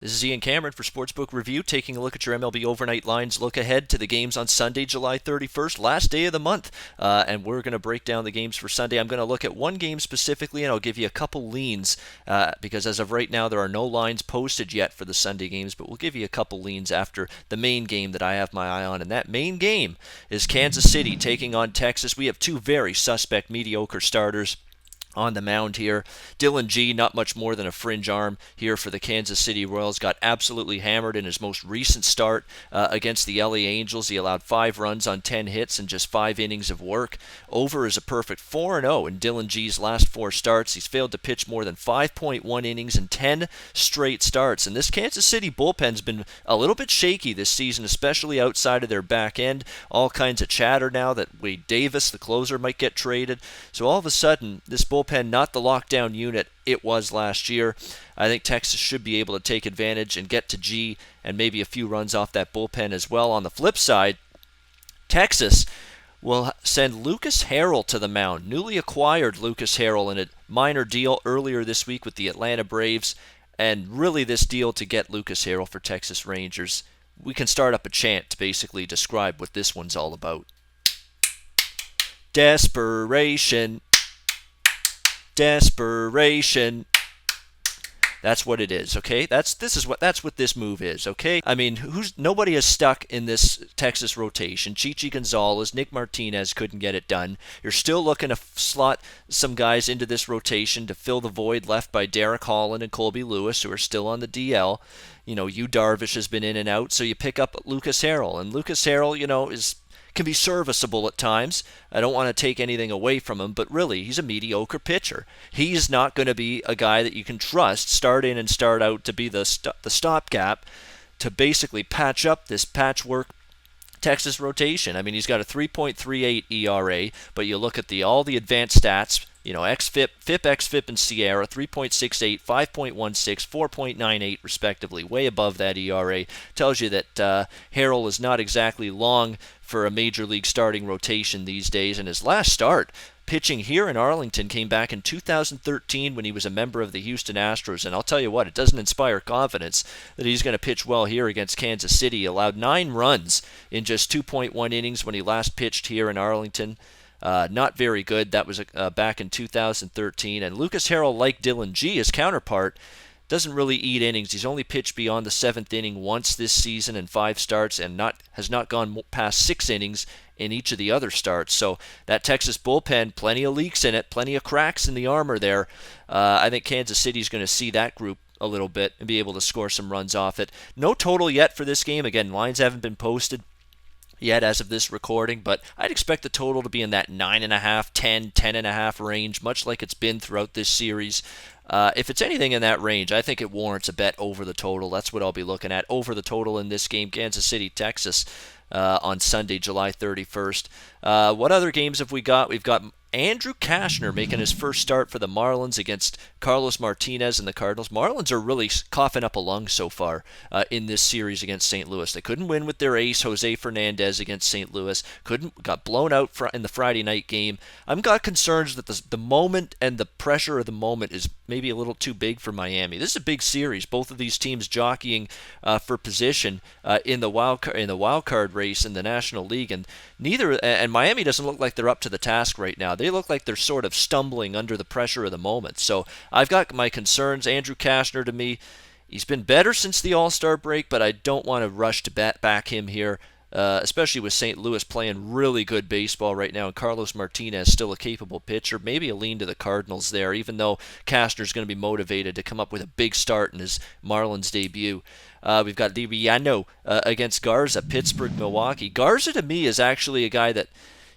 This is Ian Cameron for Sportsbook Review, taking a look at your MLB overnight lines. Look ahead to the games on Sunday, July 31st, last day of the month. And we're going to break down the games for Sunday. I'm going to look at one game specifically, and I'll give you a couple leans because as of right now, there are no lines posted yet for the Sunday games, but we'll give you a couple leans after the main game that I have my eye on. And that main game is Kansas City taking on Texas. We have two very suspect, mediocre starters on the mound here. Dylan G, not much more than a fringe arm here for the Kansas City Royals, got absolutely hammered in his most recent start against the LA Angels. He allowed 5 runs on 10 hits and just 5 innings of work. Over is a perfect 4-0 in Dylan G's last 4 starts. He's failed to pitch more than 5.1 innings in 10 straight starts. And this Kansas City bullpen's been a little bit shaky this season, especially outside of their back end. All kinds of chatter now that Wade Davis, the closer, might get traded. So all of a sudden, this bullpen, not the lockdown unit it was last year. I think Texas should be able to take advantage and get to G and maybe a few runs off that bullpen as well. On the flip side, Texas will send Lucas Harrell to the mound. Newly acquired Lucas Harrell in a minor deal earlier this week with the Atlanta Braves. And really this deal to get Lucas Harrell for Texas Rangers, we can start up a chant to basically describe what this one's all about. Desperation. Desperation. That's what it is, okay? That's what this move is, okay? I mean, nobody is stuck in this Texas rotation. Chichi Gonzalez, Nick Martinez couldn't get it done. You're still looking to slot some guys into this rotation to fill the void left by Derek Holland and Colby Lewis, who are still on the DL. You know, Yu Darvish has been in and out, so you pick up Lucas Harrell, and Lucas Harrell, can be serviceable at times. I don't want to take anything away from him, but really, he's a mediocre pitcher. He's not going to be a guy that you can trust start in and start out to be the stopgap to basically patch up this patchwork Texas rotation. I mean, he's got a 3.38 ERA, but you look at all the advanced stats, xFIP, xFIP, and Sierra, 3.68, 5.16, 4.98 respectively, way above that ERA. Tells you that Harrell is not exactly long for a major league starting rotation these days, and his last start pitching here in Arlington came back in 2013 when he was a member of the Houston Astros, and I'll tell you what, it doesn't inspire confidence that he's going to pitch well here against Kansas City. He allowed 9 runs in just 2.1 innings when he last pitched here in Arlington. Not very good. That was back in 2013. And Lucas Harrell, like Dylan G, his counterpart, doesn't really eat innings. He's only pitched beyond the 7th inning once this season in 5 starts and has not gone past 6 innings in each of the other starts. So that Texas bullpen, plenty of leaks in it, plenty of cracks in the armor there. I think Kansas City's going to see that group a little bit and be able to score some runs off it. No total yet for this game. Again, lines haven't been posted yet as of this recording, but I'd expect the total to be in that 9.5, 10, 10.5 range, much like it's been throughout this series. If it's anything in that range, I think it warrants a bet over the total. That's what I'll be looking at, over the total in this game, Kansas City, Texas, on Sunday, July 31st. What other games have we got? We've got Andrew Kashner making his first start for the Marlins against Carlos Martinez and the Cardinals. Marlins are really coughing up a lung so far in this series against St. Louis. They couldn't win with their ace, Jose Fernandez, against St. Louis. Got blown out in the Friday night game. I've got concerns that the moment and the pressure of the moment is maybe a little too big for Miami. This is a big series. Both of these teams jockeying for position in the wild card race in the National League, and Miami doesn't look like they're up to the task right now. They look like they're sort of stumbling under the pressure of the moment. So I've got my concerns. Andrew Kashner, to me, he's been better since the All-Star break, but I don't want to rush to back him here, especially with St. Louis playing really good baseball right now, and Carlos Martinez still a capable pitcher. Maybe a lean to the Cardinals there, even though Kashner's going to be motivated to come up with a big start in his Marlins debut. We've got Liriano against Garza, Pittsburgh, Milwaukee. Garza, to me, is actually a guy that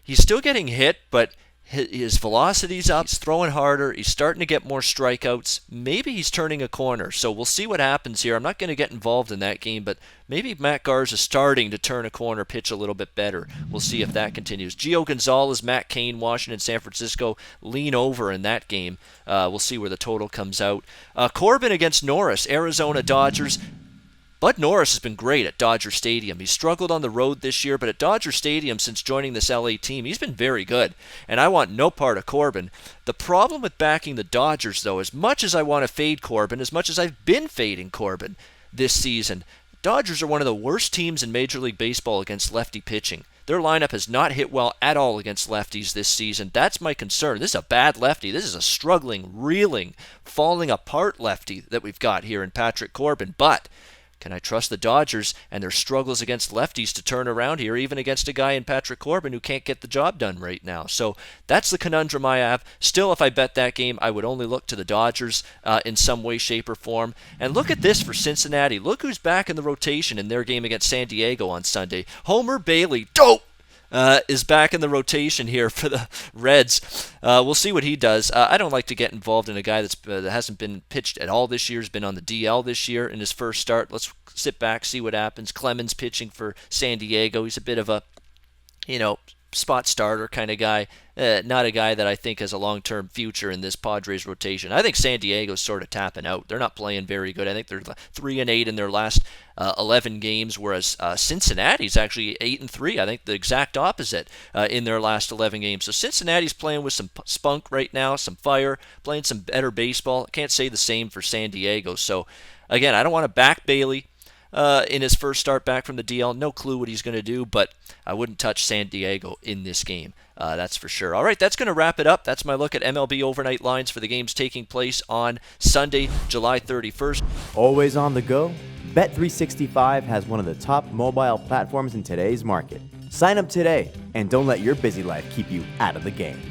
he's still getting hit, but his velocity's up, he's throwing harder, he's starting to get more strikeouts. Maybe he's turning a corner, so we'll see what happens here. I'm not going to get involved in that game, but maybe Matt Garza's starting to turn a corner, pitch a little bit better. We'll see if that continues. Gio Gonzalez, Matt Cain, Washington, San Francisco, lean over in that game. We'll see where the total comes out. Corbin against Norris, Arizona Dodgers. Bud Norris has been great at Dodger Stadium. He's struggled on the road this year, but at Dodger Stadium since joining this LA team, he's been very good, and I want no part of Corbin. The problem with backing the Dodgers, though, as much as I want to fade Corbin, as much as I've been fading Corbin, this season. Dodgers are one of the worst teams in Major League Baseball against lefty pitching. Their lineup has not hit well at all against lefties this season. That's my concern. This is a bad lefty. This is a struggling, reeling, falling apart lefty that we've got here in Patrick Corbin. But can I trust the Dodgers and their struggles against lefties to turn around here, even against a guy in Patrick Corbin who can't get the job done right now? So that's the conundrum I have. Still, if I bet that game, I would only look to the Dodgers in some way, shape, or form. And look at this for Cincinnati. Look who's back in the rotation in their game against San Diego on Sunday. Homer Bailey, dope! Is back in the rotation here for the Reds. We'll see what he does. I don't like to get involved in a guy that hasn't been pitched at all this year. Has been on the DL this year in his first start. Let's sit back, see what happens. Clemens pitching for San Diego. He's a bit of a, spot starter kind of guy. Not a guy that I think has a long-term future in this Padres rotation. I think San Diego's sort of tapping out. They're not playing very good. I think they're 3-8 in their last 11 games, whereas Cincinnati's actually 8-3. I think the exact opposite in their last 11 games. So Cincinnati's playing with some spunk right now, some fire, playing some better baseball. I can't say the same for San Diego. So again, I don't want to back Bailey in his first start back from the DL. No clue what he's going to do, but I wouldn't touch San Diego in this game. That's for sure. All right, that's going to wrap it up. That's my look at MLB overnight lines for the games taking place on Sunday, July 31st. Always on the go? Bet365 has one of the top mobile platforms in today's market. Sign up today and don't let your busy life keep you out of the game.